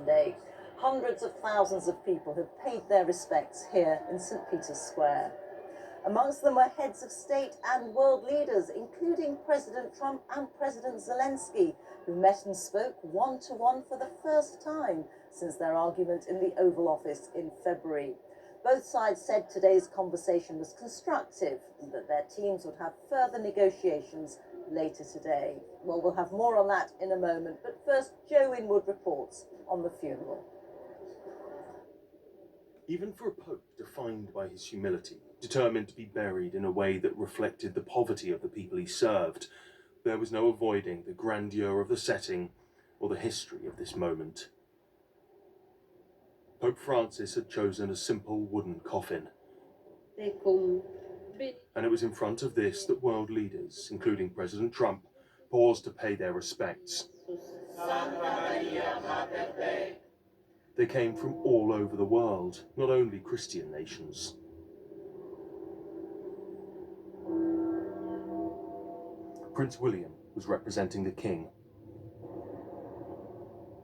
Sunday. Hundreds of thousands of people have paid their respects here in St. Peter's Square. Amongst them were heads of state and world leaders, including President Trump and President Zelensky, who met and spoke one-to-one for the first time since their argument in the Oval Office in February. Both sides said today's conversation was constructive and that their teams would have further negotiations later today. Well, we'll have more on that in a moment, but first, Joe Winwood reports on the funeral. Even for a pope defined by his humility, determined to be buried in a way that reflected the poverty of the people he served, there was no avoiding the grandeur of the setting or the history of this moment. Pope Francis had chosen a simple wooden coffin. And it was in front of this that world leaders, including President Trump, paused to pay their respects. They came from all over the world, not only Christian nations. Prince William was representing the King.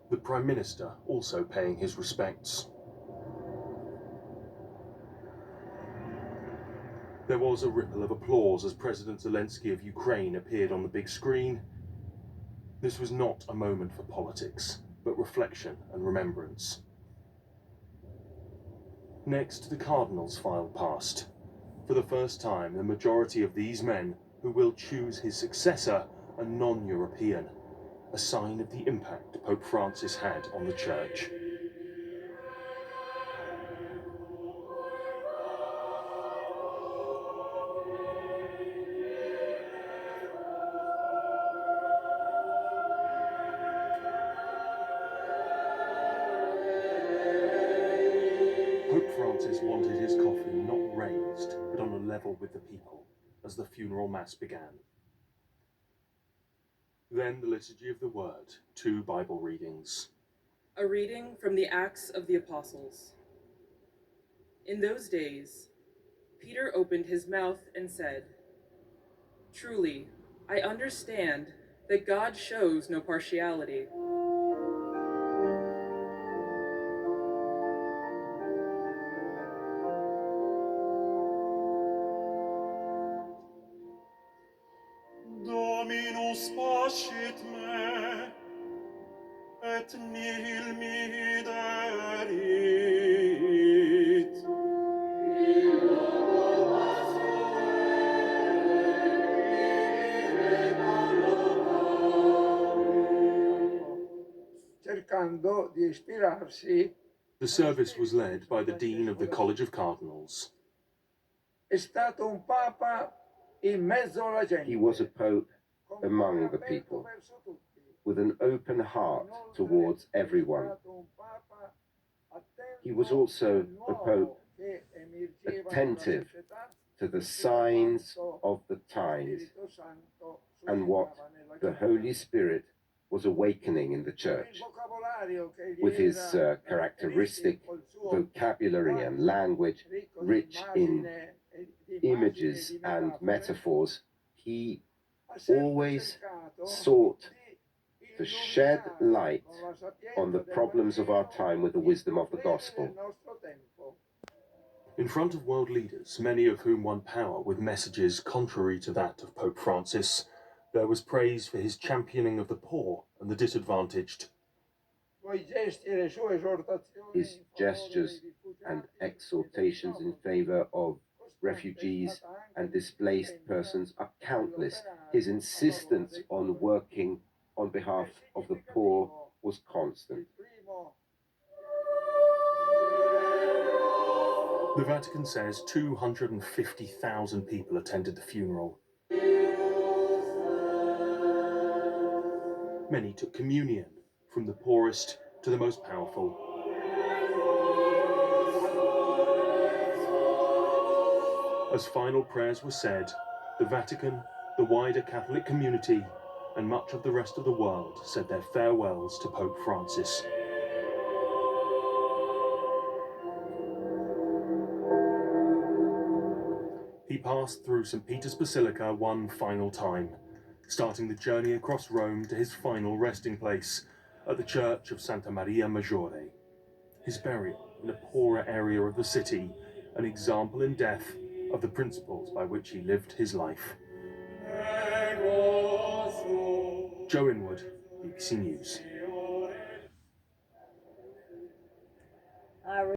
The Prime Minister also paying his respects. There was a ripple of applause as President Zelensky of Ukraine appeared on the big screen. This was not a moment for politics, but reflection and remembrance. Next, the cardinals filed past. For the first time, the majority of these men who will choose his successor are non-European, a sign of the impact Pope Francis had on the Church. Pope Francis wanted his coffin not raised, but on a level with the people, as the funeral mass began. Then the Liturgy of the Word, 2 Bible readings. A reading from the Acts of the Apostles. In those days, Peter opened his mouth and said, "Truly, I understand that God shows no partiality. Dominus pascit me, et nihil mihi derit. Cercando di ispirarsi, The service was led by the Dean of the College of Cardinals. è stato un papa in mezzo alla gente. He was a pope among the people, with an open heart towards everyone. He was also a pope attentive to the signs of the times and what the Holy Spirit was awakening in the Church. With his characteristic vocabulary and language, rich in images and metaphors, he always sought to shed light on the problems of our time with the wisdom of the gospel. In front of world leaders, many of whom won power with messages contrary to that of Pope Francis, there was praise for his championing of the poor and the disadvantaged. His gestures and exhortations in favor of refugees and displaced persons are countless. His insistence on working on behalf of the poor was constant. The Vatican says 250,000 people attended the funeral. Many took communion, from the poorest to the most powerful. As final prayers were said, the Vatican, the wider Catholic community, and much of the rest of the world said their farewells to Pope Francis. He passed through St. Peter's Basilica one final time, starting the journey across Rome to his final resting place, at the church of Santa Maria Maggiore. His burial in a poorer area of the city, an example in death of the principles by which he lived his life. Joe Inwood, BBC News.